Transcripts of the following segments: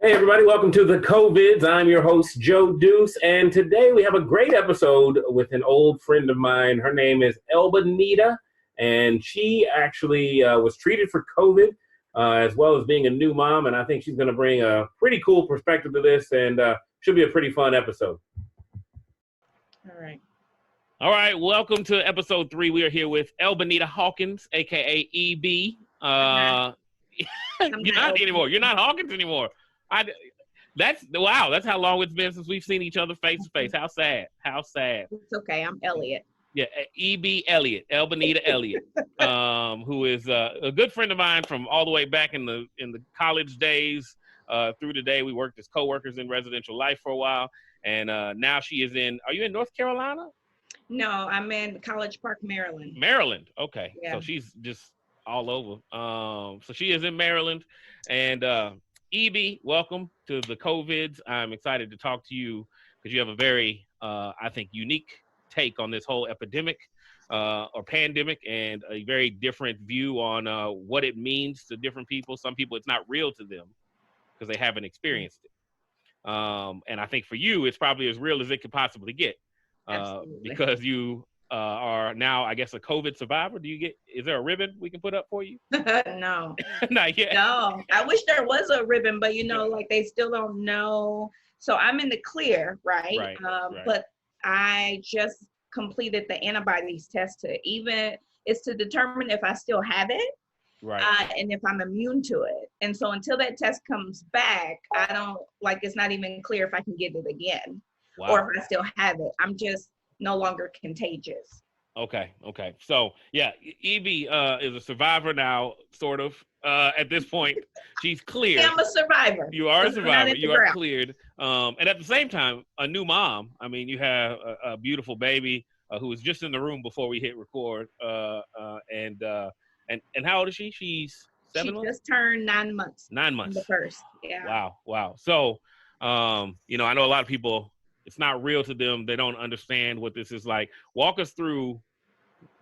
Hey everybody, welcome to the CoVids. I'm your host, Joe Deuce, and today we have a great episode with an old friend of mine. Her name is ElBonita, and she actually was treated for COVID, as well as being a new mom, and I think she's going to bring a pretty cool perspective to this, and should be a pretty fun episode. All right, welcome to episode 3. We are here with ElBonita Hawkins, aka EB. You're not anymore. You're not Hawkins anymore. That's how long it's been since we've seen each other face to face. How sad. It's okay. I'm Elliott. Yeah, EB Elliott, ElBonita Elliott, who is a good friend of mine from all the way back in the college days through today. We worked as co-workers in residential life for a while, and now she is are you in North Carolina? No, I'm in College Park, Maryland. Maryland, okay. Yeah. So she's just all over. So she is in Maryland, and EB, welcome to the CoVids. I'm excited to talk to you because you have a very, I think, unique take on this whole epidemic or pandemic, and a very different view on what it means to different people. Some people, it's not real to them because they haven't experienced it. And I think for you, it's probably as real as it could possibly get because you are now, I guess, a COVID survivor. Is there a ribbon we can put up for you? No. Not yet. No. I wish there was a ribbon, but like they still don't know. So I'm in the clear, right? Right. But I just completed the antibodies test it's to determine if I still have it. Right. And if I'm immune to it. And so until that test comes back, it's not even clear if I can get it again. Wow. Or if I still have it. I'm just no longer contagious. Okay. So yeah, Evie is a survivor now, sort of. At this point, she's cleared. I'm a survivor. You are a survivor. You are cleared. And at the same time, a new mom. I mean, you have a beautiful baby who was just in the room before we hit record. And how old is she? She's 7 months? She just turned 9 months. 9 months. The first. Yeah. Wow. So, I know a lot of people, it's not real to them. They don't understand what this is like. Walk us through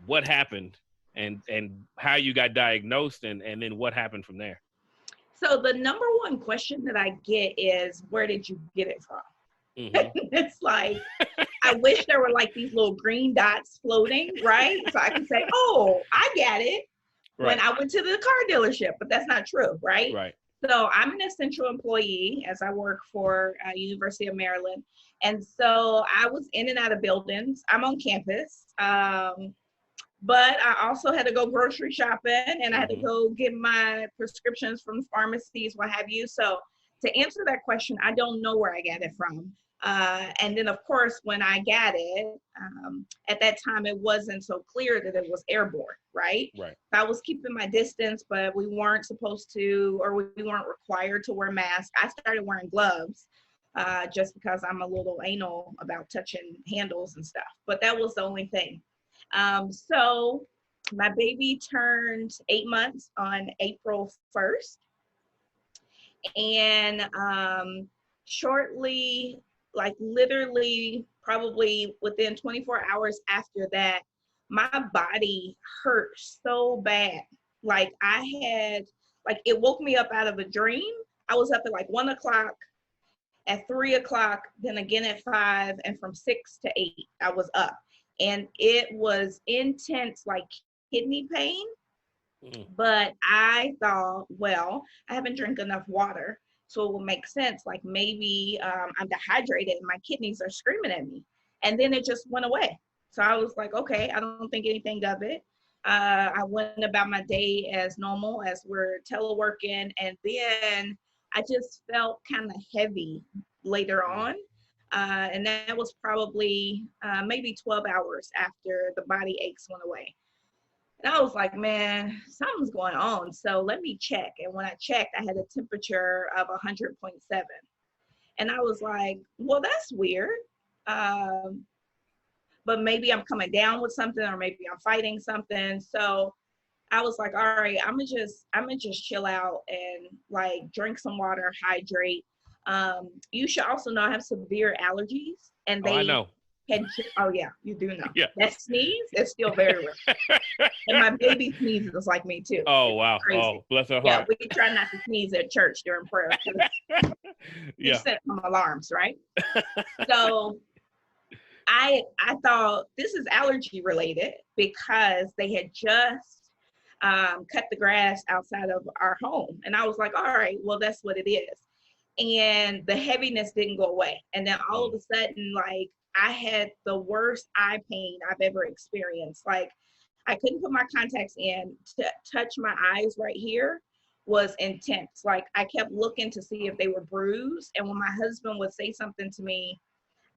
what happened and how you got diagnosed and then what happened from there. So the number one question that I get is, where did you get it from? Mm-hmm. It's like, I wish there were like these little green dots floating, right? So I can say, oh, I got it when I went to the car dealership, but that's not true, right? Right. So I'm an essential employee as I work for University of Maryland. And so I was in and out of buildings. I'm on campus. But I also had to go grocery shopping and I had to go get my prescriptions from pharmacies, what have you. So to answer that question, I don't know where I got it from. And then, of course, when I got it, at that time, it wasn't so clear that it was airborne, right? Right. I was keeping my distance, but we weren't supposed to, or we weren't required to wear masks. I started wearing gloves just because I'm a little anal about touching handles and stuff. But that was the only thing. So my baby turned 8 months on April 1st. And shortly, like literally probably within 24 hours after that, my body hurt so bad. Like it woke me up out of a dream. I was up at like 1 o'clock, at 3 o'clock, then again at 5, and from 6 to 8, I was up. And it was intense, like kidney pain. But I thought, well, I haven't drank enough water, so it will make sense. Like maybe I'm dehydrated and my kidneys are screaming at me. And then it just went away. So I was like, okay, I don't think anything of it. I went about my day as normal as we're teleworking. And then I just felt kind of heavy later on. And that was probably maybe 12 hours after the body aches went away. And I was like, man, something's going on. So let me check. And when I checked, I had a temperature of 100.7. And I was like, well, that's weird. But maybe I'm coming down with something, or maybe I'm fighting something. So I was like, all right, I'm gonna just chill out and like drink some water, hydrate. You should also know I have severe allergies, and I know. Oh yeah, you do know. Yeah. That sneeze is still very rare. And my baby sneezes like me too. Oh, wow. Crazy. Oh, bless her Yeah, heart. we try not to sneeze at church during prayer. You Yeah. set some alarms, right? So I thought this is allergy related because they had just cut the grass outside of our home. And I was like, all right, well, that's what it is. And the heaviness didn't go away. And then all of a sudden, like, I had the worst eye pain I've ever experienced. Like, I couldn't put my contacts in. To touch my eyes right here was intense. Like, I kept looking to see if they were bruised. And when my husband would say something to me,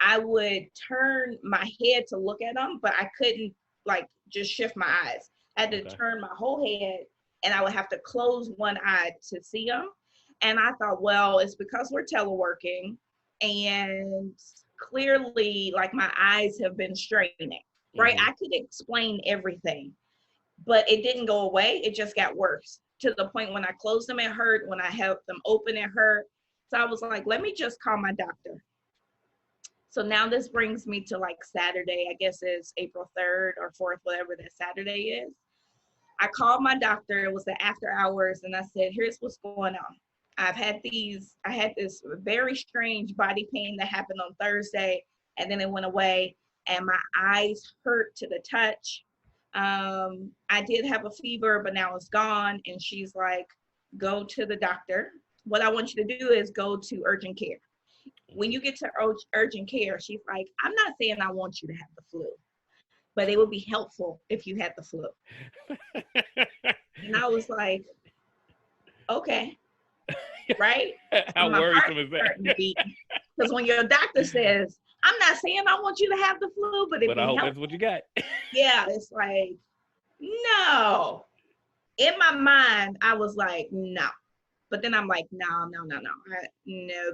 I would turn my head to look at them, but I couldn't like just shift my eyes. I had to turn my whole head, and I would have to close one eye to see them. And I thought, well, it's because we're teleworking, and clearly, like, my eyes have been straining, right? I could explain everything, but it didn't go away. It just got worse to the point when I closed them, it hurt. When I held them open, it hurt. So I was like, let me just call my doctor. So now this brings me to like Saturday, I guess it's April 3rd or 4th, whatever that Saturday is. I called my doctor, it was the after hours, and I said, here's what's going on. I had this very strange body pain that happened on Thursday, and then it went away, and my eyes hurt to the touch. I did have a fever, but now it's gone. And she's like, go to the doctor. What I want you to do is go to urgent care. When you get to urgent care, she's like, I'm not saying I want you to have the flu, but it would be helpful if you had the flu. And I was like, okay, right? How worrisome is that? Because when your doctor says, I'm not saying I want you to have the flu, but I hope that's what you got. Yeah, it's like, no. In my mind, I was like, no. But then I'm like, no,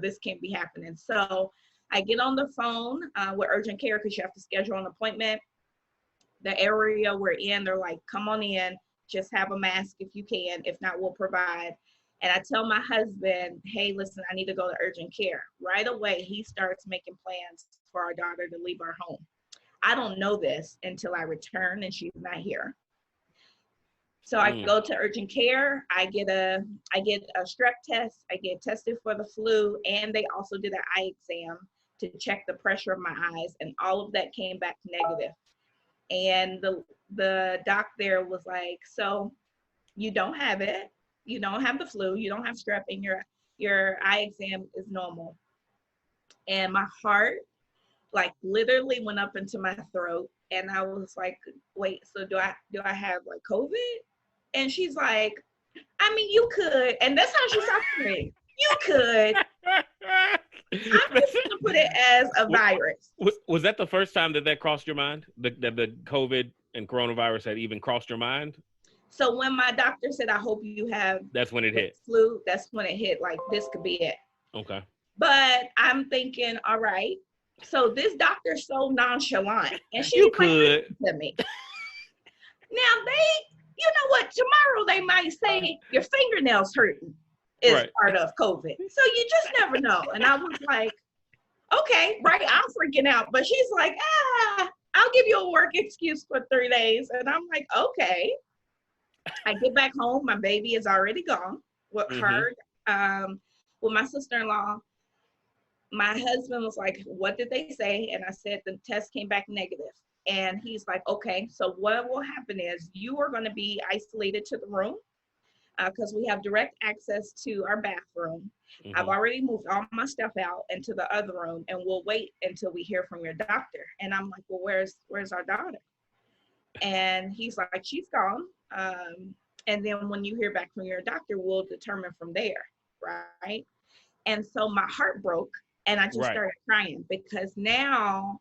this can't be happening. So I get on the phone with urgent care because you have to schedule an appointment. The area we're in, they're like, come on in, just have a mask if you can. If not, we'll provide. And I tell my husband, hey, listen, I need to go to urgent care. Right away, he starts making plans for our daughter to leave our home. I don't know this until I return and she's not here. So I go to urgent care, I get a strep test, I get tested for the flu, and they also did an eye exam to check the pressure of my eyes, and all of that came back negative. And the doc there was like, so you don't have it, you don't have the flu, you don't have strep, and your eye exam is normal. And my heart like literally went up into my throat, and I was like, wait, so do I have like COVID? And she's like, I mean, you could. And that's how she talked to me. You could. I'm just going to put it as a virus. Was that the first time that crossed your mind? That the COVID and coronavirus had even crossed your mind? So when my doctor said, I hope you have that's when it hit. Flu, that's when it hit. Like, this could be it. Okay. But I'm thinking, all right. So this doctor's so nonchalant. And she's you could. To me. Now you know what? Tomorrow they might say your fingernails hurting is part of COVID. So you just never know. And I was like, okay, right. I'm freaking out. But she's like, I'll give you a work excuse for 3 days. And I'm like, okay. I get back home. My baby is already gone with her, with my sister-in-law. My husband was like, what did they say? And I said, the test came back negative. And he's like, okay, so what will happen is you are going to be isolated to the room because we have direct access to our bathroom. I've already moved all my stuff out into the other room, and we'll wait until we hear from your doctor. And I'm like, well, where's our daughter? And he's like, she's gone. And then when you hear back from your doctor, we'll determine from there, right? And so my heart broke, and I just started crying because now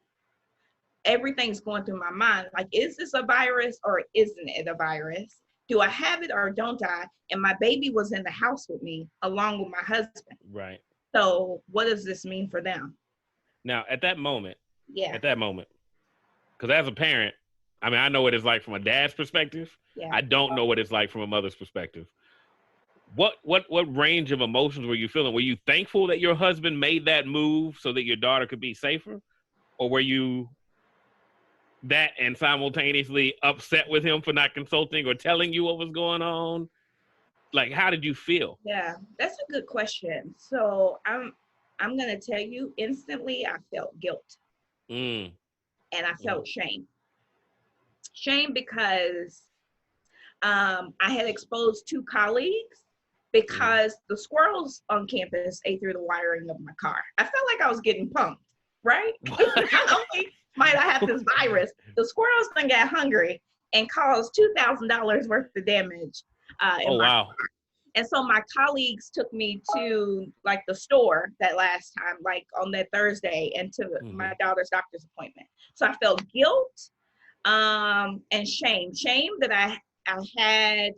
everything's going through my mind. Like, is this a virus or isn't it a virus? Do I have it or don't I? And my baby was in the house with me along with my husband. Right. So what does this mean for them? Now, at that moment, because as a parent, I mean, I know what it's like from a dad's perspective. Yeah. I don't know what it's like from a mother's perspective. What range of emotions were you feeling? Were you thankful that your husband made that move so that your daughter could be safer? Or were you that and simultaneously upset with him for not consulting or telling you what was going on? Like, how did you feel? Yeah, that's a good question. So I'm gonna tell you instantly I felt guilt Mm, and I felt shame. Shame because I had exposed two colleagues because the squirrels on campus ate through the wiring of my car. I felt like I was getting punked, right? Not only might I have this virus, the squirrels then got hungry and caused $2,000 worth of damage in oh, my wow. car. And so my colleagues took me to like the store that last time, like on that Thursday, and to my daughter's doctor's appointment. So I felt guilt and shame. Shame that I had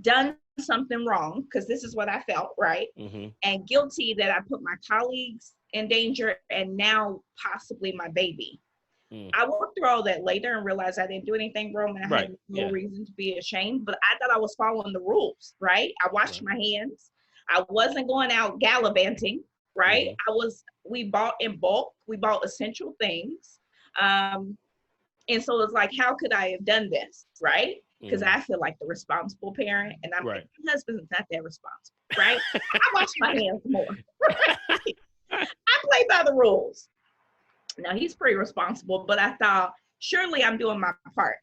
done something wrong, because this is what I felt, right? And guilty that I put my colleagues in danger and now possibly my baby. I worked through all that later and realized I didn't do anything wrong and I had no reason to be ashamed, but I thought I was following the rules, right? I washed my hands. I wasn't going out gallivanting, right? We bought in bulk. We bought essential things. And so it's like, how could I have done this, right? Because I feel like the responsible parent, and my husband's not that responsible, right? I wash my hands more. Right? I play by the rules. Now he's pretty responsible, but I thought, surely I'm doing my part.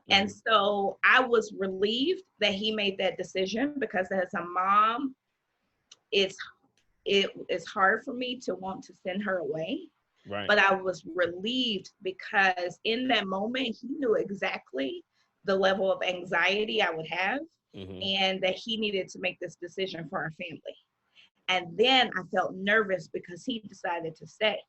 And so I was relieved that he made that decision, because as a mom, it is hard for me to want to send her away. Right. But I was relieved because in that moment, he knew exactly the level of anxiety I would have and that he needed to make this decision for our family. And then I felt nervous because he decided to stay.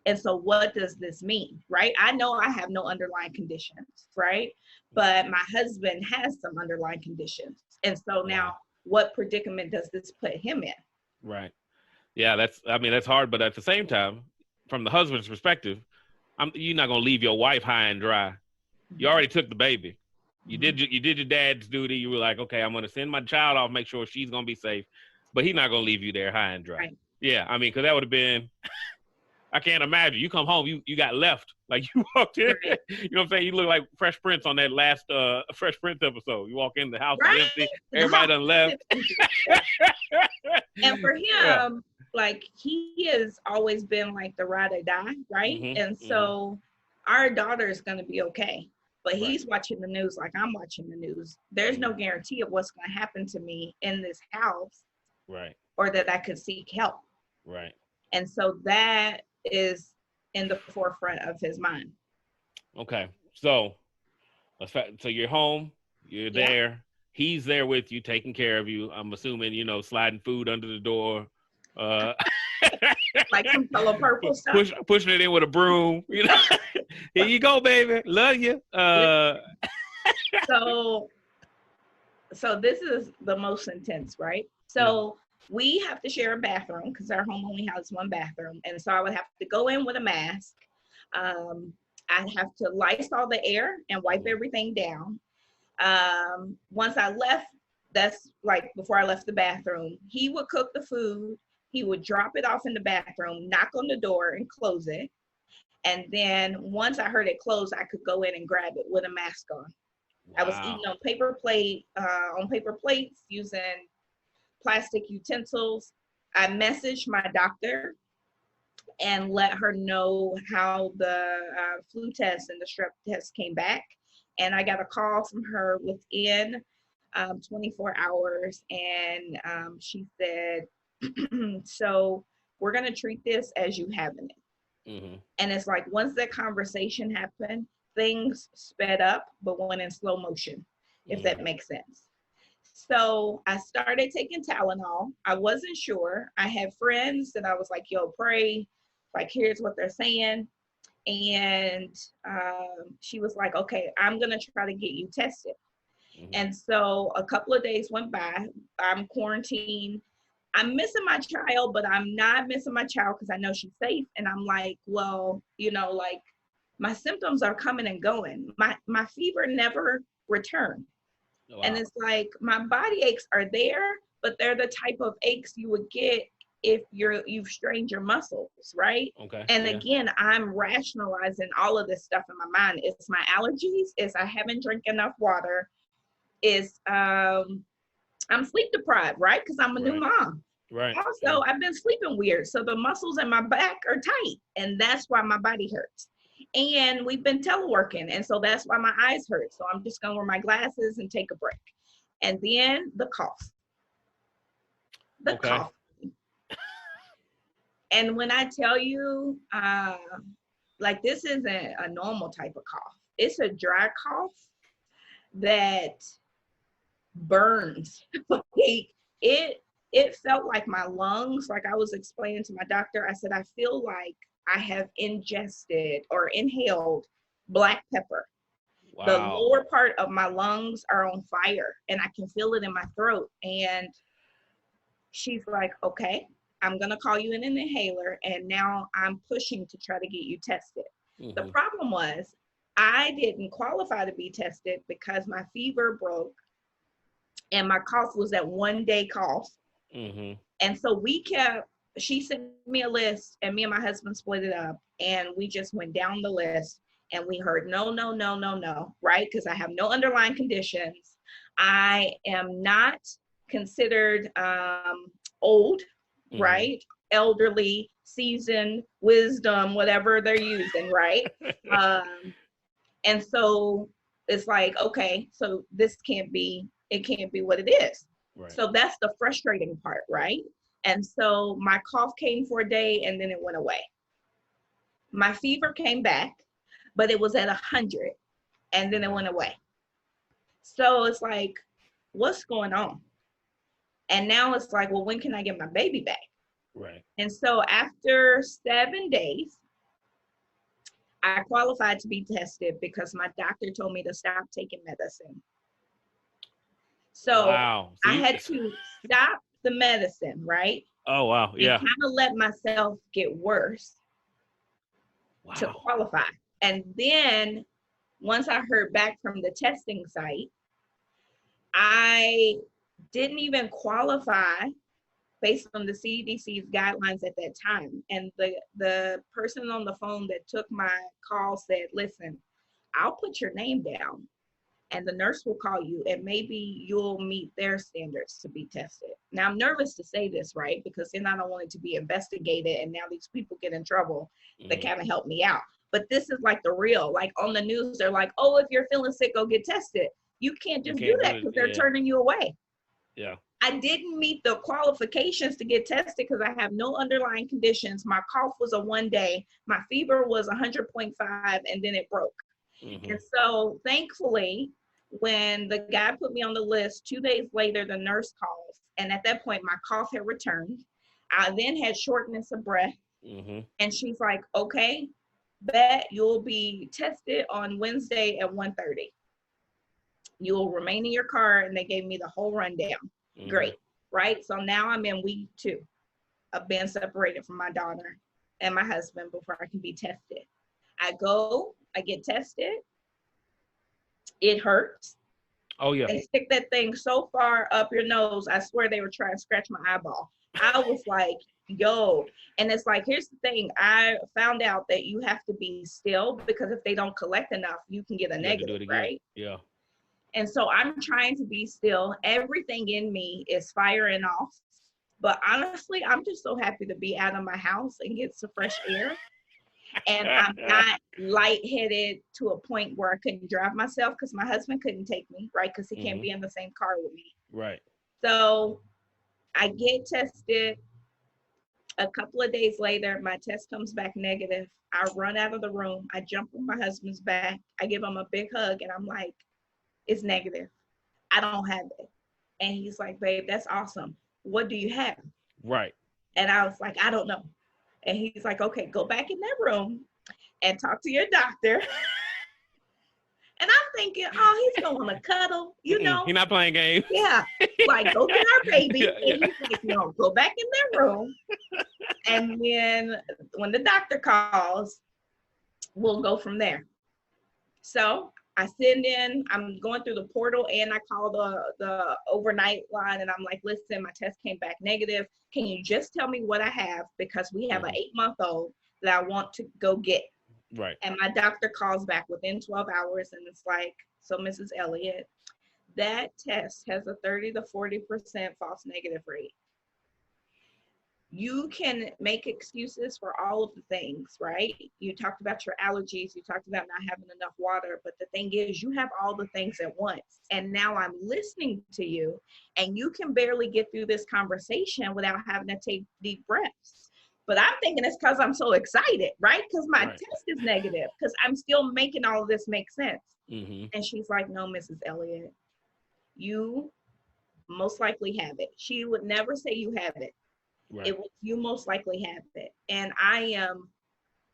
And so what does this mean, right? I know I have no underlying conditions, right? But my husband has some underlying conditions. And so now what predicament does this put him in? Right. Yeah, that's hard. But at the same time, from the husband's perspective, you're not going to leave your wife high and dry. You already took the baby. You did your dad's duty. You were like, okay, I'm going to send my child off, make sure she's going to be safe. But he's not going to leave you there high and dry. Right. Yeah, I mean, because that would have been... I can't imagine. You come home, you got left. Like, you walked in, you know what I'm saying? You look like Fresh Prince on that last Fresh Prince episode. You walk in, the house is empty. Everybody done left. And for him, like, he has always been like the ride or die, right? And so our daughter is going to be okay. But he's watching the news like I'm watching the news. There's no guarantee of what's going to happen to me in this house. Right. Or that I could seek help. Right. And so that is in the forefront of his mind. Okay. So you're home, you're there, he's there with you, taking care of you. I'm assuming, sliding food under the door. Like some color purple stuff. Pushing it in with a broom. Here you go, baby. Love you. So this is the most intense, right? So we have to share a bathroom because our home only has one bathroom. And so I would have to go in with a mask. I'd have to Lysol the air and wipe everything down. Once I left, that's like before I left the bathroom, he would cook the food. He would drop it off in the bathroom, knock on the door and close it. And then once I heard it close, I could go in and grab it with a mask on. Wow. I was eating on paper plates using plastic utensils. I messaged my doctor and let her know how the flu test and the strep test came back. And I got a call from her within 24 hours. And she said, so we're going to treat this as you having it. And it's like, once that conversation happened, things sped up, but went in slow motion, if that makes sense. So I started taking Tylenol. I wasn't sure. I had friends and I was like, yo, pray. Like, here's what they're saying. And she was like, okay, I'm going to try to get you tested. And so a couple of days went by. I'm quarantined. I'm missing my child, but I'm not missing my child because I know she's safe. And I'm like, well, like my symptoms are coming and going. My fever never returned. Wow. And it's like my body aches are there, but they're the type of aches you would get if you've strained your muscles, right? Okay. And again, I'm rationalizing all of this stuff in my mind. It's my allergies, it's I haven't drank enough water, it's I'm sleep deprived, right? Because I'm a new mom. Right. Also, I've been sleeping weird. So the muscles in my back are tight, and that's why my body hurts. And we've been teleworking, and so that's why my eyes hurt. So I'm just gonna wear my glasses and take a break. And then the cough. The cough. And when I tell you, like this isn't a normal type of cough. It's a dry cough that burns. Like it felt like my lungs, like I was explaining to my doctor, I said, I feel like I have ingested or inhaled black pepper. Wow. The lower part of my lungs are on fire and I can feel it in my throat. And she's like, okay, I'm going to call you an inhaler. And now I'm pushing to try to get you tested. The problem was I didn't qualify to be tested because my fever broke and my cough was that 1 day cough. And so she sent me a list and me and my husband split it up and we just went down the list and we heard no, right? Because I have no underlying conditions. I am not considered old, right? Elderly, seasoned, wisdom, whatever they're using, right? And so it's like, okay, so it can't be what it is. Right. So that's the frustrating part, right? And so my cough came for a day and then it went away. My fever came back, but it was at 100 and then it went away. So it's like, what's going on? And now it's like, well, when can I get my baby back? Right. And so after 7 days, I qualified to be tested because my doctor told me to stop taking medicine. So I had to stop the medicine, right? Oh, wow. Yeah. And kind of let myself get worse to qualify. And then once I heard back from the testing site, I didn't even qualify based on the CDC's guidelines at that time. And the person on the phone that took my call said, listen, I'll put your name down and the nurse will call you and maybe you'll meet their standards to be tested. Now I'm nervous to say this, right? Because then I don't want it to be investigated and now these people get in trouble that kind of help me out. But this is like the real, like on the news, they're like, oh, if you're feeling sick, go get tested. You can't just do that because they're turning you away. Yeah. I didn't meet the qualifications to get tested because I have no underlying conditions. My cough was a 1 day. My fever was 100.5 and then it broke. And so thankfully, when the guy put me on the list, 2 days later, the nurse calls. And at that point, my cough had returned. I then had shortness of breath. And she's like, okay, bet you'll be tested on Wednesday at 1:30. You'll remain in your car. And they gave me the whole rundown. Great, right? So now I'm in week 2 of being separated from my daughter and my husband before I can be tested. I get tested. It hurts. Oh, yeah. They stick that thing so far up your nose, I swear they were trying to scratch my eyeball. I was like, yo. And it's like, here's the thing. I found out that you have to be still because if they don't collect enough, you can get a negative, right? Yeah. And so I'm trying to be still. Everything in me is firing off. But honestly, I'm just so happy to be out of my house and get some fresh air. And I'm not lightheaded to a point where I couldn't drive myself because my husband couldn't take me, right? Because he can't be in the same car with me. Right. So I get tested. A couple of days later, my test comes back negative. I run out of the room. I jump on my husband's back. I give him a big hug and I'm like, it's negative. I don't have it. And he's like, babe, that's awesome. What do you have? Right. And I was like, I don't know. And he's like, okay, go back in that room and talk to your doctor. And I'm thinking, oh, he's going to cuddle, you know. He's not playing games. Yeah. Like, go get our baby. Yeah. And he's like, no, go back in that room. And then when the doctor calls, we'll go from there. So I send in, I'm going through the portal and I call the overnight line and I'm like, listen, my test came back negative. Can you just tell me what I have? Because we have an 8-month-old that I want to go get. Right. And my doctor calls back within 12 hours and it's like, so Mrs. Elliott, that test has a 30 to 40% false negative rate. You can make excuses for all of the things, right? You talked about your allergies, you talked about not having enough water, but the thing is, you have all the things at once. And now I'm listening to you, and you can barely get through this conversation without having to take deep breaths. But I'm thinking it's because I'm so excited, right? Because my test is negative, because I'm still making all of this make sense. And she's like, no, Mrs. Elliott, you most likely have it. She would never say you have it. Right. It was, you most likely have it. And I am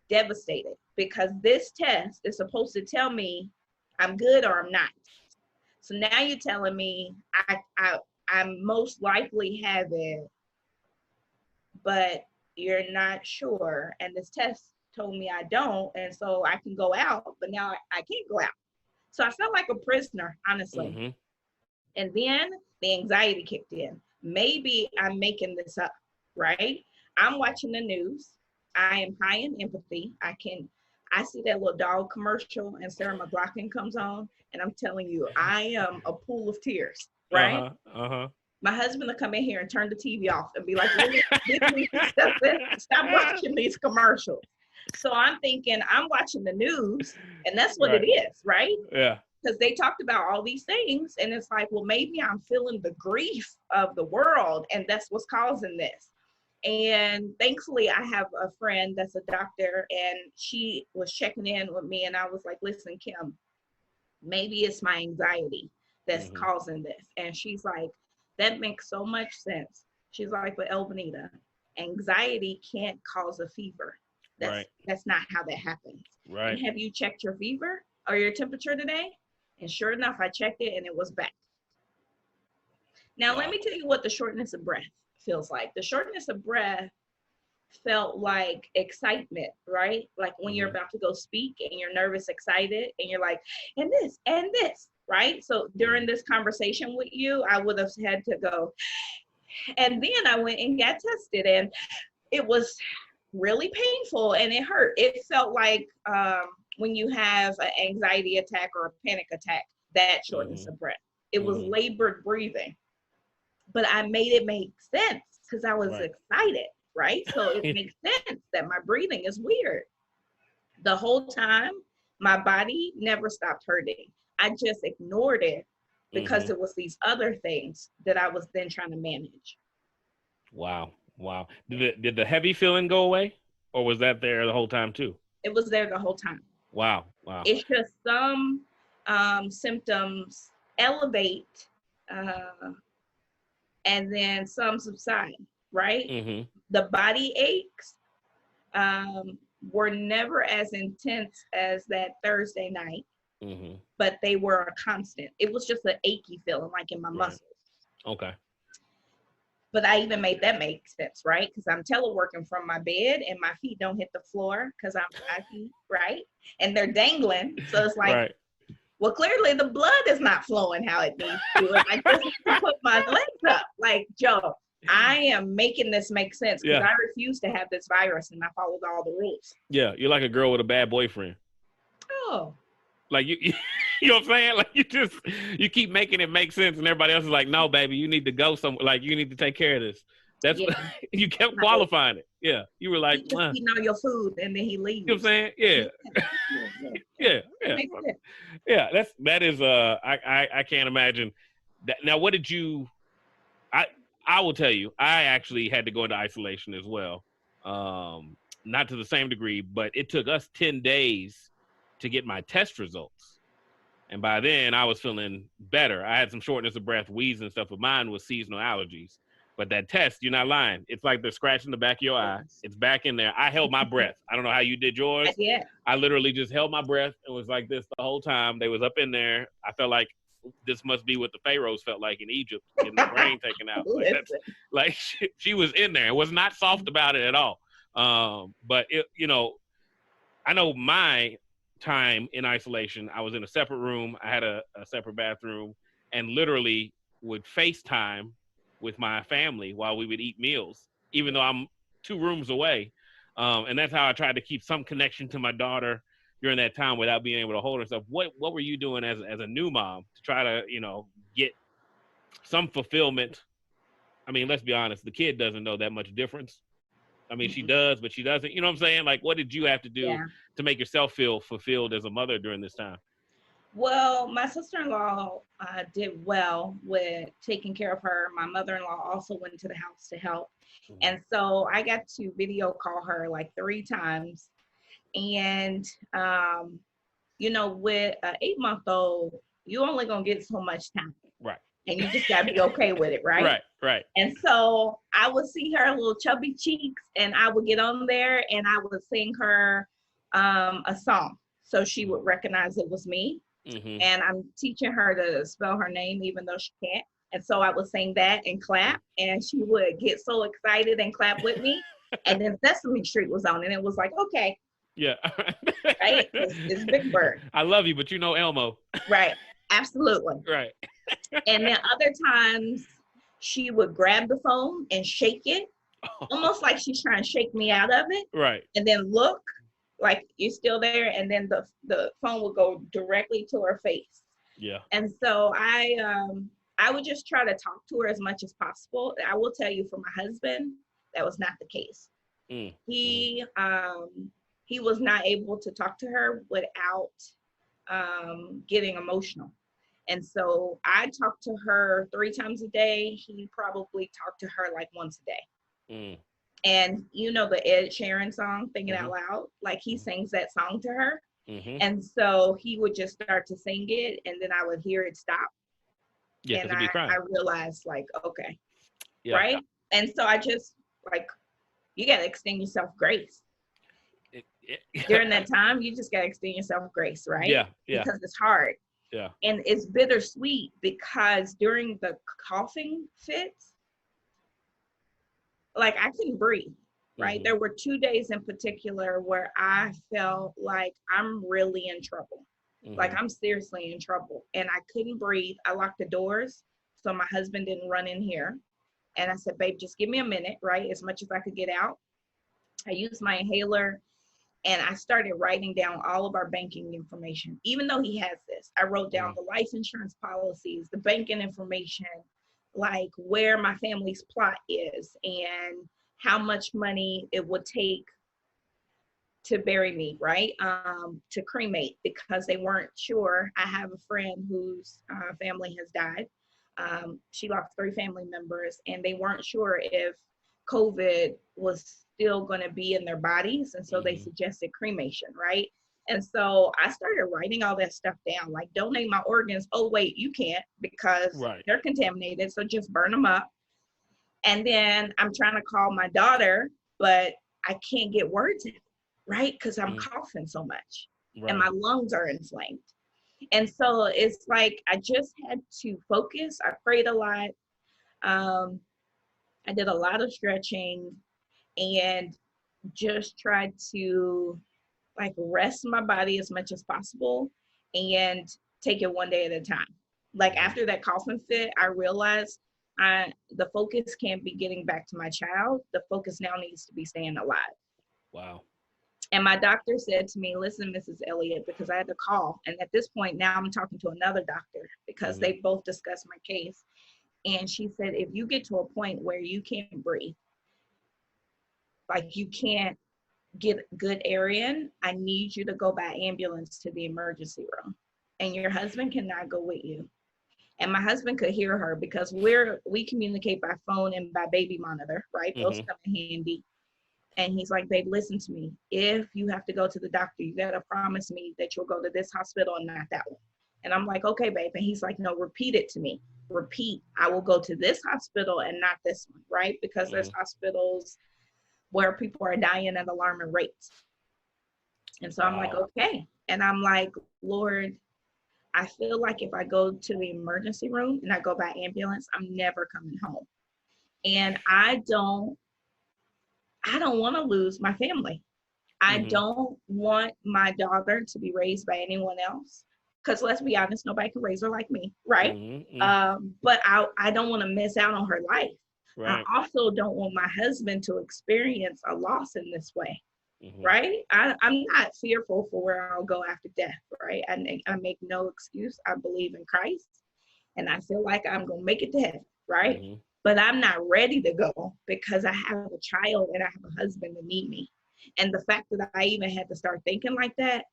devastated because this test is supposed to tell me I'm good or I'm not. So now you're telling me I most likely have it, but you're not sure. And this test told me I don't. And so I can go out, but now I can't go out. So I felt like a prisoner, honestly. And then the anxiety kicked in. Maybe I'm making this up, right? I'm watching the news. I am high in empathy. I see that little dog commercial and Sarah McLachlan comes on and I'm telling you, I am a pool of tears, right? My husband will come in here and turn the TV off and be like, stop watching these commercials. So I'm thinking, I'm watching the news and that's what it is, right? Yeah. Because they talked about all these things and it's like, well, maybe I'm feeling the grief of the world and that's what's causing this. And thankfully I have a friend that's a doctor and she was checking in with me and I was like, listen, Kim, maybe it's my anxiety that's causing this. And she's like, that makes so much sense. She's like, but ElBonita, anxiety can't cause a fever. That's not how that happens. Right. And have you checked your fever or your temperature today? And sure enough, I checked it and it was back. Now, let me tell you what the shortness of breath feels like. The shortness of breath felt like excitement, right? Like when you're about to go speak and you're nervous, excited, and you're like, and this, right? So during this conversation with you, I would have had to go. And then I went and got tested and it was really painful and it hurt. It felt like when you have an anxiety attack or a panic attack, that shortness of breath. It was labored breathing. But I made it make sense because I was excited, right? So it makes sense that my breathing is weird. The whole time, my body never stopped hurting. I just ignored it because it was these other things that I was then trying to manage. Wow. Did the heavy feeling go away? Or was that there the whole time too? It was there the whole time. Wow. It's just some symptoms elevate and then some subside, right? The body aches were never as intense as that Thursday night, but they were a constant. It was just an achy feeling like in my muscles. Okay. But I even made that make sense, right? Because I'm teleworking from my bed and my feet don't hit the floor because I'm 5 feet, right? And they're dangling. So it's like, well, clearly the blood is not flowing how it needs to. And I just need to put my legs up. Like, Joe, I am making this make sense because I refuse to have this virus and I followed all the rules. Yeah, you're like a girl with a bad boyfriend. Oh. Like you know what I'm saying? Like you keep making it make sense and everybody else is like, no, baby, you need to go somewhere. Like you need to take care of this. That's what you kept qualifying it. Yeah. You were like, eating all your food and then he leaves. You know what I'm saying? Yeah. Yeah. That is I can't imagine that. Now what did you I will tell you, I actually had to go into isolation as well. Not to the same degree, but it took us 10 days to get my test results. And by then I was feeling better. I had some shortness of breath, wheeze and stuff, but mine was seasonal allergies. But that test, you're not lying. It's like they're scratching the back of your eye. It's back in there. I held my breath. I don't know how you did yours. Yeah. I literally just held my breath. It was like this the whole time. They was up in there. I felt like this must be what the pharaohs felt like in Egypt, getting the brain taken out. Like she was in there. It was not soft about it at all. But it, I know my time in isolation. I was in a separate room. I had a separate bathroom, and literally would FaceTime with my family while we would eat meals, even though I'm 2 rooms away. And that's how I tried to keep some connection to my daughter during that time without being able to hold herself. What were you doing as a new mom to try to, get some fulfillment? I mean, let's be honest, the kid doesn't know that much difference. I mean, she does, but she doesn't. You know what I'm saying? Like, what did you have to do to make yourself feel fulfilled as a mother during this time? Well, my sister-in-law did well with taking care of her. My mother-in-law also went to the house to help. And so I got to video call her like 3 times. And, with an 8-month-old, you only going to get so much time. Right. And you just got to be okay with it, right? Right. And so I would see her little chubby cheeks, and I would get on there and I would sing her a song. So she would recognize it was me. And I'm teaching her to spell her name, even though she can't. And so I would sing that and clap, and she would get so excited and clap with me. And then Sesame Street was on, and it was like, okay. Yeah. Right? It's Big Bird. I love you, but you know Elmo. Right. Absolutely. Right. And then other times she would grab the phone and shake it, almost like she's trying to shake me out of it. Right. And then look like you're still there, and then the phone would go directly to her face. Yeah. And so I would just try to talk to her as much as possible. I will tell you, for my husband, that was not the case. He was not able to talk to her without getting emotional. And so I talked to her 3 times a day. He probably talked to her like once a day. And the Ed Sheeran song, Thinking Out Loud, like he sings that song to her. And so he would just start to sing it, and then I would hear it stop. Yeah, and I realized, like, okay, yeah. Right? And so I just, like, you got to extend yourself grace. During that time, you just got to extend yourself grace, right? Yeah. Because it's hard. Yeah. And it's bittersweet because during the coughing fits, like, I couldn't breathe, right? There were 2 days in particular where I felt like I'm really in trouble. Like, I'm seriously in trouble. And I couldn't breathe. I locked the doors so my husband didn't run in here. And I said, babe, just give me a minute, right? As much as I could get out. I used my inhaler, and I started writing down all of our banking information. Even though he has this, I wrote down the life insurance policies, the banking information, like where my family's plot is and how much money it would take to bury me, right? To cremate, because they weren't sure. I have a friend whose family has died. She lost 3 family members, and they weren't sure if COVID was still going to be in their bodies. And so they suggested cremation, right? And so I started writing all that stuff down, like donate my organs. Oh, wait, you can't because they're contaminated. So just burn them up. And then I'm trying to call my daughter, but I can't get words in, right? Because I'm coughing so much and my lungs are inflamed. And so it's like I just had to focus. I prayed a lot. I did a lot of stretching and just tried to, like, rest my body as much as possible and take it one day at a time. Like, after that coughing fit, I realized the focus can't be getting back to my child. The focus now needs to be staying alive. Wow. And my doctor said to me, listen, Mrs. Elliott, because I had to call. And at this point, now I'm talking to another doctor because they both discussed my case. And she said, if you get to a point where you can't breathe, like you can't get good air in, I need you to go by ambulance to the emergency room. And your husband cannot go with you. And my husband could hear her because we communicate by phone and by baby monitor, right? Those come in handy. And he's like, babe, listen to me. If you have to go to the doctor, you got to promise me that you'll go to this hospital and not that one. And I'm like, okay, babe. And he's like, no, repeat it to me. Repeat. I will go to this hospital and not this one, right? Because there's hospitals where people are dying at alarming rates. And so I'm like, okay. And I'm like, Lord, I feel like if I go to the emergency room and I go by ambulance, I'm never coming home. And I don't want to lose my family. I Mhm. don't want my daughter to be raised by anyone else. Because let's be honest, nobody can raise her like me, right? Mhm. But I don't want to miss out on her life. I Right. also don't want my husband to experience a loss in this way, Mhm. right? I'm not fearful for where I'll go after death, right? I make no excuse. I believe in Christ, and I feel like I'm going to make it to heaven, right? Mhm. But I'm not ready to go because I have a child and I have a husband that need me. And the fact that I even had to start thinking like that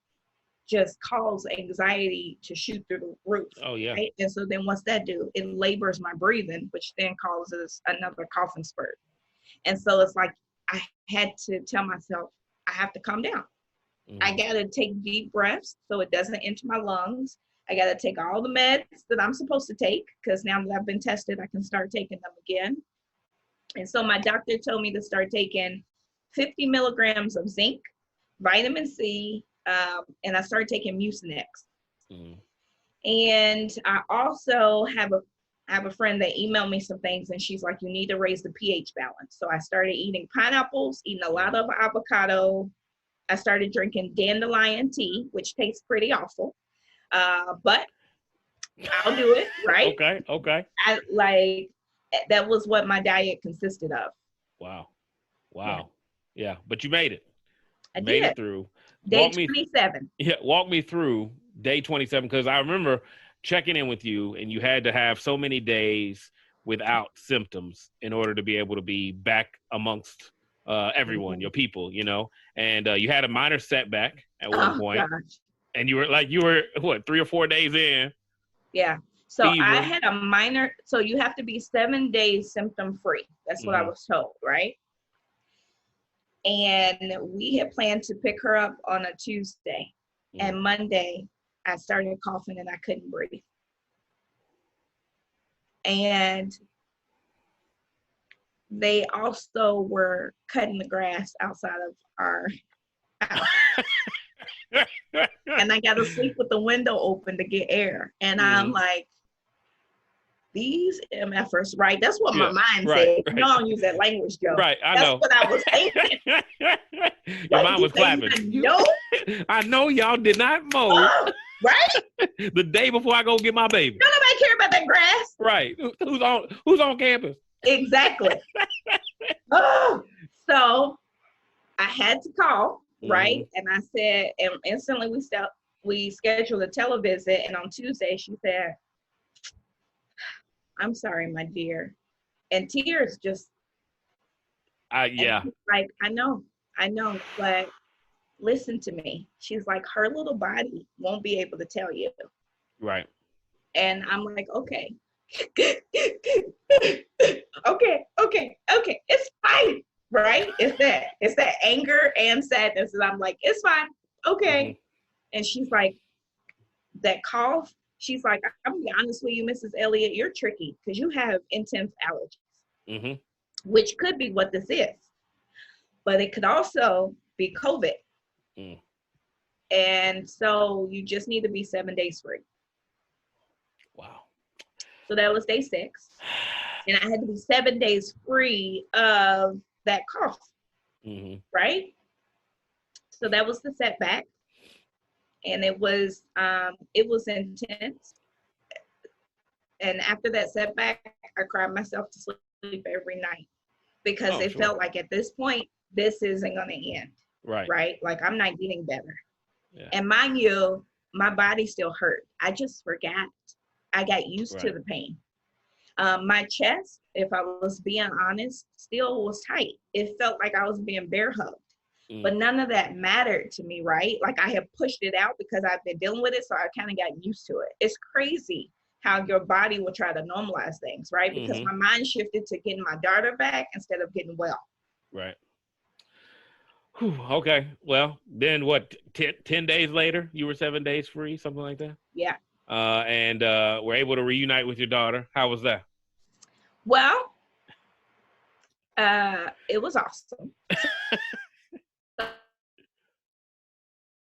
just caused anxiety to shoot through the roof, Oh yeah. right? And so then what's that do? It labors my breathing, which then causes another coughing spurt. And so it's like I had to tell myself, I have to calm down. I Mhm. got to take deep breaths so it doesn't enter my lungs. I got to take all the meds that I'm supposed to take because now that I've been tested, I can start taking them again. And so my doctor told me to start taking 50 milligrams of zinc, vitamin C, and I started taking Mucinex. Mhm. And I also have a friend that emailed me some things, and she's like, you need to raise the pH balance. So I started eating pineapples, eating a lot of avocado. I started drinking dandelion tea, which tastes pretty awful, but I'll do it, right? Okay. Okay. I like that was what my diet consisted of. Wow. Yeah, Wow. Yeah, but you made it. I You made did. it through. Day Walk me. 27. Yeah. Walk me through day 27 because I remember checking in with you, and you had to have so many days without symptoms in order to be able to be back amongst everyone, your people, and you had a minor setback at one Oh point, gosh. and you were what, 3 or 4 days in, Yeah. So I fever. had a minor, so you have to be 7 days symptom free. That's what I Hmm. was told, right? And we had planned to pick her up on a Tuesday. Hmm. And Monday, I started coughing and I couldn't breathe. And they also were cutting the grass outside of our house. And I got to sleep with the window open to get air. And I'm Hmm. like, these MFers, right? That's what my Yeah. mind Right. said. You Right. don't use that language, Joe. Right. I That's know. what I was thinking. Your What mom you was say? You clapping. didn't know, I know y'all did not mow right? the day before I go get my baby. Don't nobody care about that grass. Right. Who's on campus? Exactly. Oh, so I had to call, Hmm. right? And I said, and instantly we scheduled a televisit. And on Tuesday, she said, "I'm sorry, my dear," and tears just, and Yeah. she's like, I know, but listen to me. She's like, her little body won't be able to tell you. Right. And I'm like, okay. okay, it's fine, right? It's that anger and sadness, and I'm like, it's fine, Hmm. okay. And she's like, that cough. She's like, I'm gonna be honest with you, Mrs. Elliott, you're tricky because you have intense allergies, Hmm. which could be what this is, but it could also be COVID. Mm. And so you just need to be 7 days free. Wow. So that was day 6. And I had to be 7 days free of that cough, Hmm. right? So that was the setback. And it was intense. And after that setback, I cried myself to sleep every night because Oh, it sure. felt like at this point, this isn't going to end, Right. right? Like I'm not getting better. Yeah. And mind you, my body still hurt. I just forgot. I got used to Right. the pain. My chest, if I was being honest, still was tight. It felt like I was being bear hugged. Mm. But none of that mattered to me, right? Like I have pushed it out because I've been dealing with it. So I kind of got used to it. It's crazy how your body will try to normalize things, right? Because Hmm. my mind shifted to getting my daughter back instead of getting well. Right. Whew, okay. Well, then what? 10 days later, you were 7 days free, something like that. Yeah. And were able to reunite with your daughter. How was that? Well, it was awesome.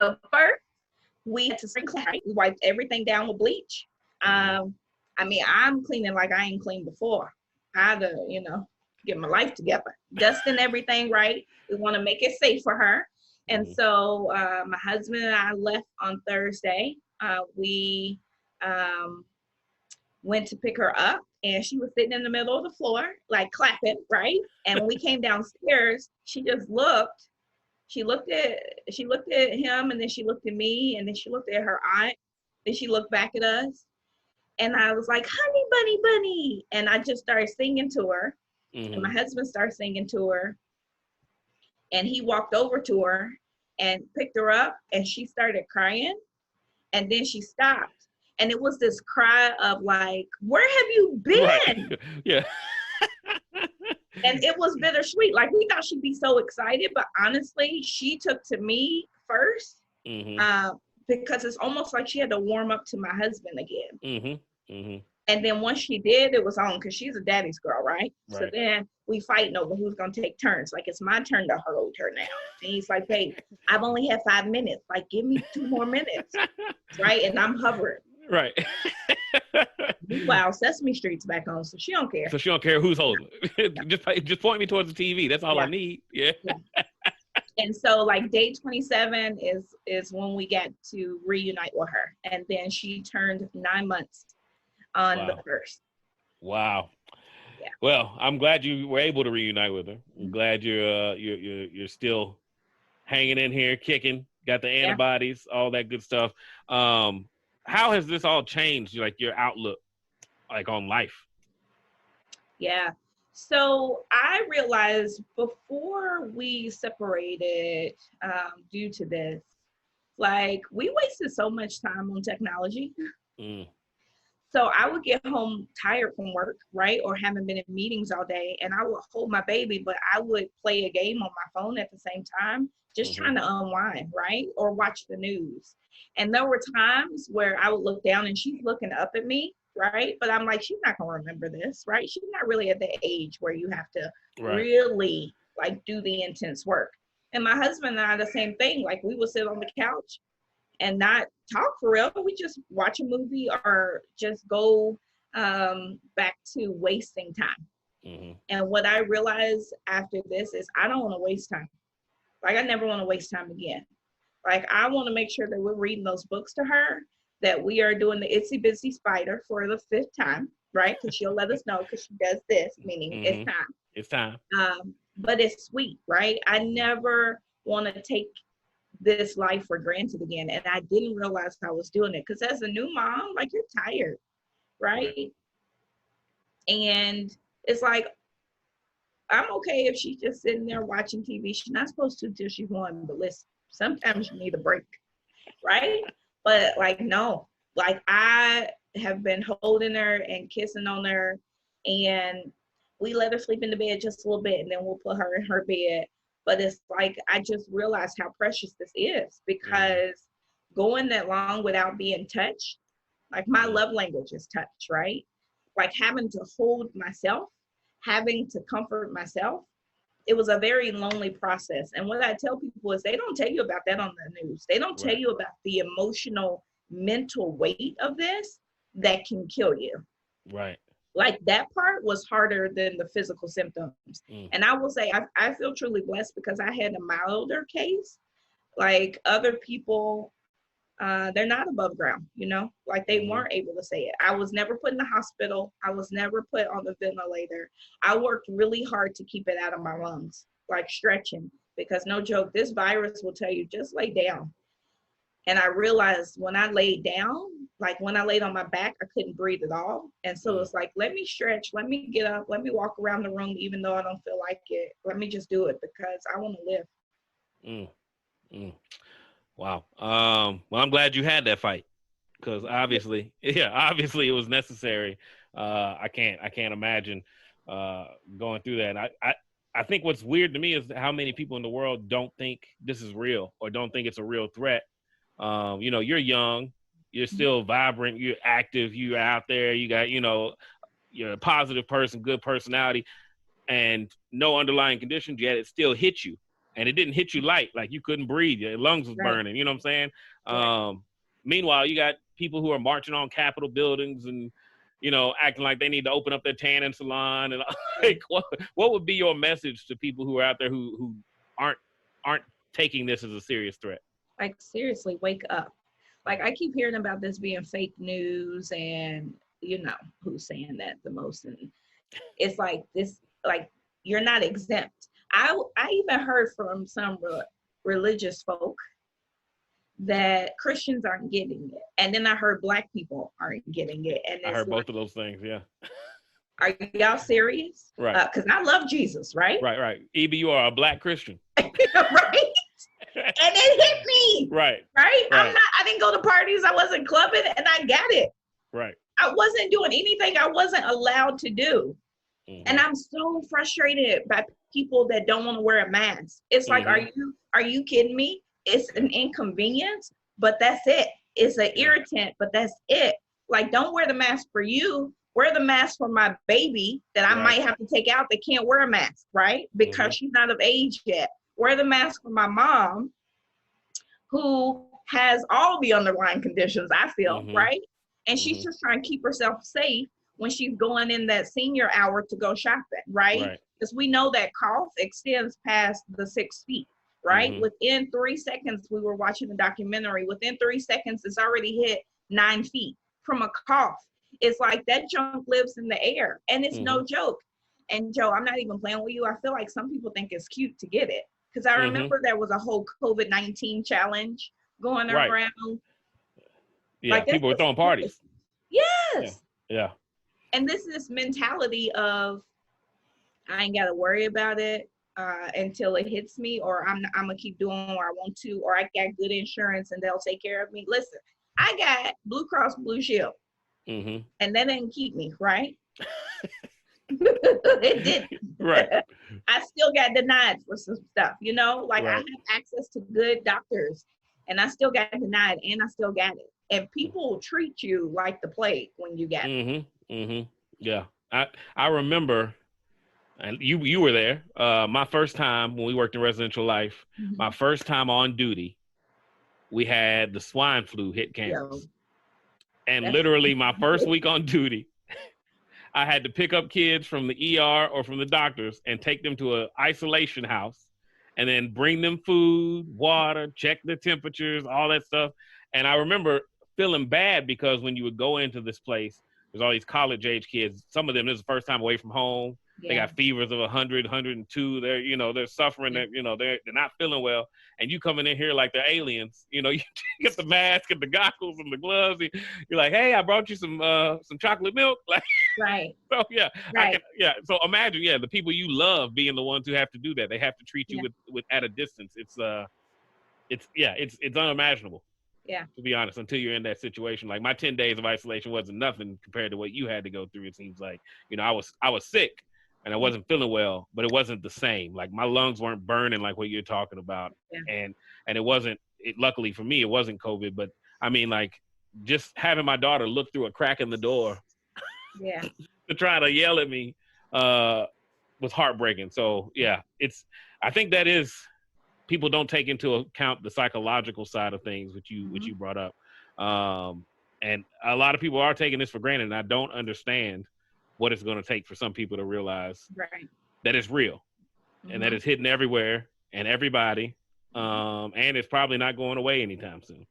So first, we had to spring clean, right? We wiped everything down with bleach. I mean, I'm cleaning like I ain't cleaned before. I had to, get my life together, dusting everything right. We want to make it safe for her. And so my husband and I left on Thursday. We went to pick her up, and she was sitting in the middle of the floor, like clapping, right? And when we came downstairs, she just looked. She looked at him, and then she looked at me, and then she looked at her aunt. Then she looked back at us, and I was like, "Honey, bunny, bunny," and I just started singing to her. And my husband started singing to her, and he walked over to her and picked her up, and she started crying, and then she stopped. And it was this cry of like, "Where have you been?" Right. Yeah. And it was bittersweet. Like, we thought she'd be so excited, but honestly, she took to me first, because it's almost like she had to warm up to my husband again. And then once she did, it was on, because she's a daddy's girl, right? So then we fighting over who's going to take turns. Like, it's my turn to hold her now. And he's like, "Babe, I've only had 5 minutes. Like, give me 2 more minutes." Right? And I'm hovering. Right. Meanwhile, Sesame Street's back on, so she don't care. So she don't care who's holding. Just point me towards the TV. That's all I need. Yeah. And so, like, day 27 is when we get to reunite with her, and then she turned 9 months on the 1st. Wow. Yeah. Well, I'm glad you were able to reunite with her. I'm glad you're still hanging in here, kicking. Got the antibodies, all that good stuff. How has this all changed, like, your outlook, like, on life? Yeah. So I realized before we separated, due to this, like, we wasted so much time on technology. So I would get home tired from work, right? Or having been in meetings all day, and I would hold my baby, but I would play a game on my phone at the same time, just trying to unwind, right? Or watch the news. And there were times where I would look down and she's looking up at me, right? But I'm like, she's not going to remember this, right? She's not really at the age where you have to really, like, do the intense work. And my husband and I, the same thing. Like, we would sit on the couch and not talk for real. We just watch a movie or just go back to wasting time. And what I realized after this is I don't want to waste time. Like, I never want to waste time again. Like, I want to make sure that we're reading those books to her, that we are doing the Itsy Bitsy Spider for the 5th time, right? Because she'll let us know, because she does this, meaning it's time. It's time. But it's sweet, right? I never want to take this life for granted again. And I didn't realize I was doing it, because as a new mom, like, you're tired, right? And it's like, I'm okay if she's just sitting there watching TV. She's not supposed to till she's 1, but listen, sometimes you need a break, right? But, like, no, like, I have been holding her and kissing on her, and we let her sleep in the bed just a little bit, and then we'll put her in her bed. But it's like, I just realized how precious this is, because going that long without being touched, like, my love language is touch, right? Like, having to hold myself, having to comfort myself, it was a very lonely process. And what I tell people is, they don't tell you about that on the news. They don't tell you about the emotional, mental weight of this that can kill you. Right. Like, that part was harder than the physical symptoms. And I will say, I feel truly blessed, because I had a milder case. Like, other people, they're not above ground, you know, like, they weren't able to say it. I was never put in the hospital. I was never put on the ventilator. I worked really hard to keep it out of my lungs, like stretching, because no joke, this virus will tell you, just lay down. And I realized when I laid down, like, when I laid on my back, I couldn't breathe at all. And so it's like, let me stretch, let me get up, let me walk around the room, even though I don't feel like it. Let me just do it, because I want to live. Wow. Well, I'm glad you had that fight, because obviously it was necessary. I can't imagine going through that. And I think what's weird to me is how many people in the world don't think this is real, or don't think it's a real threat. You know, you're young, you're still vibrant, you're active, you're out there, you got, you know, you're a positive person, good personality, and no underlying conditions, yet it still hit you. And it didn't hit you light, like you couldn't breathe, your lungs was burning, you know what I'm saying? Meanwhile, you got people who are marching on Capitol buildings and, you know, acting like they need to open up their tanning salon. And like, what would be your message to people who are out there who aren't taking this as a serious threat. Like, seriously, wake up. Like, I keep hearing about this being fake news, and you know who's saying that the most. And it's like this, like, you're not exempt. I even heard from some religious folk that Christians aren't getting it. And then I heard Black people aren't getting it. And I it's heard like, both of those things, yeah. are y'all serious? Right. Because I love Jesus, right? Right. EB, you are a Black Christian. Right? And it hit me. Right. I didn't go to parties. I wasn't clubbing, and I got it. Right. I wasn't doing anything I wasn't allowed to do. Mm-hmm. And I'm so frustrated by people that don't want to wear a mask. It's like, are you kidding me? It's an inconvenience, but that's it. It's an irritant, but that's it. Like, don't wear the mask for you. Wear the mask for my baby that I might have to take out that can't wear a mask, right? Because she's not of age yet. Wear the mask for my mom, who has all the underlying conditions, I feel, right? And she's just trying to keep herself safe when she's going in that senior hour to go shopping, right? Because we know that cough extends past the 6 feet, right? Within 3 seconds, we were watching the documentary, within 3 seconds, it's already hit 9 feet from a cough. It's like that junk lives in the air, and it's no joke. And Joe, I'm not even playing with you. I feel like some people think it's cute to get it. Because I remember there was a whole COVID-19 challenge going around. Yeah, like, people were throwing parties. Yes. Yeah. And this mentality of, I ain't got to worry about it until it hits me, or I'm going to keep doing what I want to, or I got good insurance and they'll take care of me. Listen, I got Blue Cross Blue Shield, and that didn't keep me, right? It didn't. Right. I still got denied for some stuff, you know, like I have access to good doctors, and I still got denied, and I still got it. And people treat you like the plague when you get it. Yeah. I remember, and you were there, my first time when we worked in residential life, my first time on duty, we had the swine flu hit campus. And literally my first week on duty, I had to pick up kids from the ER or from the doctors and take them to an isolation house, and then bring them food, water, check their temperatures, all that stuff. And I remember feeling bad because when you would go into this place, there's all these college age kids. Some of them, this is the first time away from home. Yeah. They got fevers of 100, 102. They're, you know, they're suffering. They're, you know, they're not feeling well. And you coming in here like they're aliens. You know, you get the mask and the goggles and the gloves. And you're like, hey, I brought you some chocolate milk. Like, right. So yeah, right. So imagine, the people you love being the ones who have to do that. They have to treat you with at a distance. It's unimaginable. Yeah. To be honest, until you're in that situation. Like, my 10 days of isolation wasn't nothing compared to what you had to go through. It seems like, you know, I was sick and I wasn't feeling well, but it wasn't the same. Like, my lungs weren't burning like what you're talking about. Yeah. And it wasn't, luckily for me, it wasn't COVID, but I mean, like, just having my daughter look through a crack in the door to try to yell at me was heartbreaking. So yeah, I think that is, people don't take into account the psychological side of things, which you brought up. And a lot of people are taking this for granted, and I don't understand what it's going to take for some people to realize that it's real and that it's hidden everywhere and everybody. And it's probably not going away anytime soon.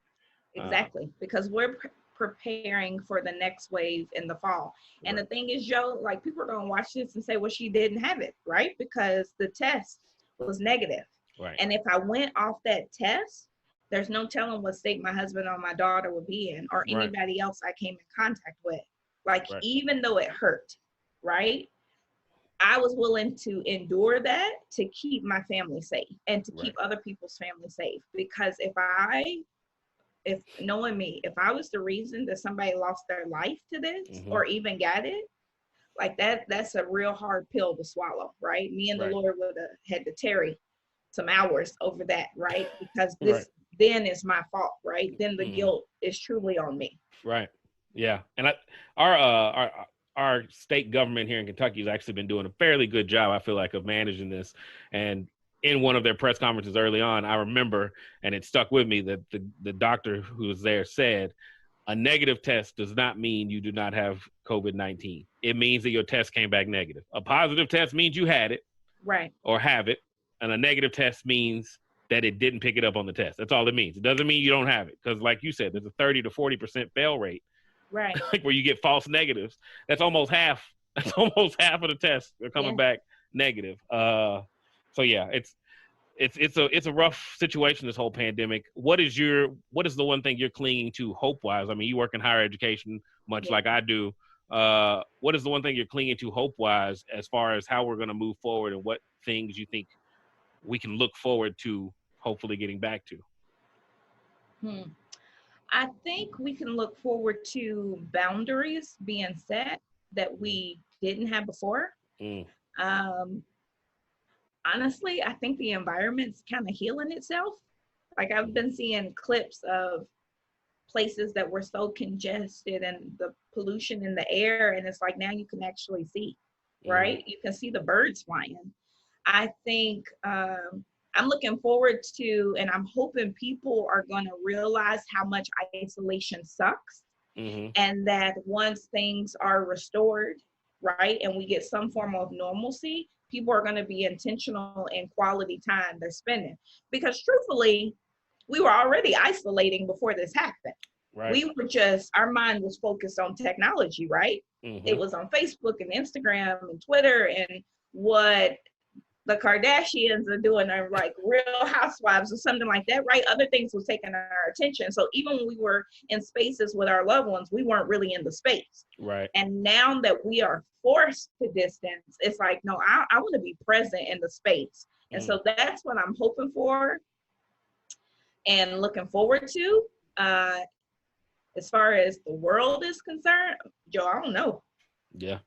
Exactly, because we're preparing for the next wave in the fall. And the thing is, Joe, like, people are going to watch this and say, well, she didn't have it, right? Because the test was negative. Right. And if I went off that test, there's no telling what state my husband or my daughter would be in, or anybody else I came in contact with. Like, even though it hurt, right? I was willing to endure that to keep my family safe and to keep other people's family safe. Because if knowing me, if I was the reason that somebody lost their life to this or even got it, like that's a real hard pill to swallow, right? Me and the Lord would have had to tarry some hours over that, right? Because this then is my fault, right? Then the guilt is truly on me. Right. Yeah. And our state government here in Kentucky has actually been doing a fairly good job, I feel like, of managing this. And in one of their press conferences early on, I remember, and it stuck with me, that the doctor who was there said, a negative test does not mean you do not have COVID-19. It means that your test came back negative. A positive test means you had it, right, or have it. And a negative test means that it didn't pick it up on the test. That's all it means. It doesn't mean you don't have it. Because like you said, there's a 30 to 40% fail rate. Right. Like where you get false negatives. That's almost half. That's almost half of the tests are coming back negative. So yeah, it's a rough situation, this whole pandemic. What is the one thing you're clinging to hope-wise? I mean, you work in higher education, much like I do. What is the one thing you're clinging to hope-wise as far as how we're going to move forward, and what things you think we can look forward to hopefully getting back to? I think we can look forward to boundaries being set that we didn't have before. Honestly, I think the environment's kind of healing itself. Like I've been seeing clips of places that were so congested and the pollution in the air, and it's like now you can actually see, right? You can see the birds flying. I think I'm looking forward to, and I'm hoping people are going to realize how much isolation sucks, and that once things are restored, right, and we get some form of normalcy, people are going to be intentional in quality time they're spending. Because truthfully, we were already isolating before this happened. Right. We were just, our mind was focused on technology, right? It was on Facebook and Instagram and Twitter, and what the Kardashians are doing are like Real Housewives or something like that, right? Other things was taking our attention. So even when we were in spaces with our loved ones, we weren't really in the space. Right. And now that we are forced to distance, it's like, no, I want to be present in the space. And so that's what I'm hoping for and looking forward to. As far as the world is concerned, Joe, I don't know. Yeah.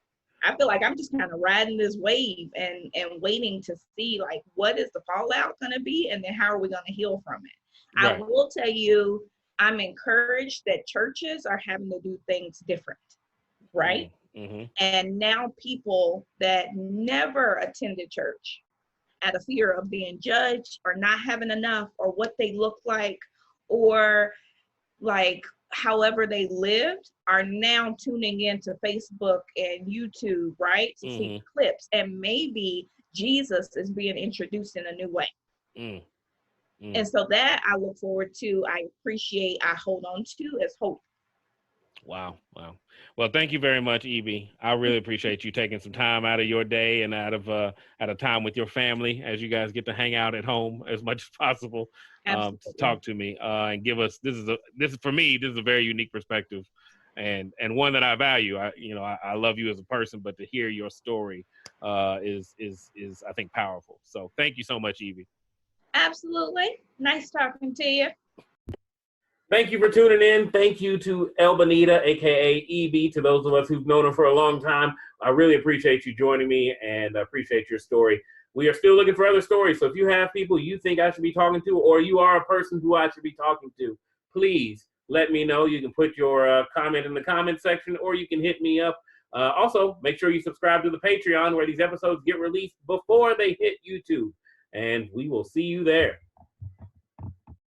I feel like I'm just kind of riding this wave and waiting to see like what is the fallout going to be, and then how are we going to heal from it. Right. I will tell you, I'm encouraged that churches are having to do things different, right? And now people that never attended church out of fear of being judged or not having enough or what they look like or like however they lived are now tuning into Facebook and YouTube, right? To see clips, and maybe Jesus is being introduced in a new way. And so that I look forward to, I appreciate, I hold on to as hope. Wow. Well, thank you very much, Evie. I really appreciate you taking some time out of your day and out of time with your family as you guys get to hang out at home as much as possible to talk to me and give us. This is for me. This is a very unique perspective, and one that I value. I love you as a person, but to hear your story is I think powerful. So thank you so much, Evie. Absolutely. Nice talking to you. Thank you for tuning in. Thank you to ElBonita, aka EB, to those of us who've known her for a long time. I really appreciate you joining me and appreciate your story. We are still looking for other stories. So if you have people you think I should be talking to, or you are a person who I should be talking to, please let me know. You can put your comment in the comment section, or you can hit me up. Also, make sure you subscribe to the Patreon, where these episodes get released before they hit YouTube. And we will see you there.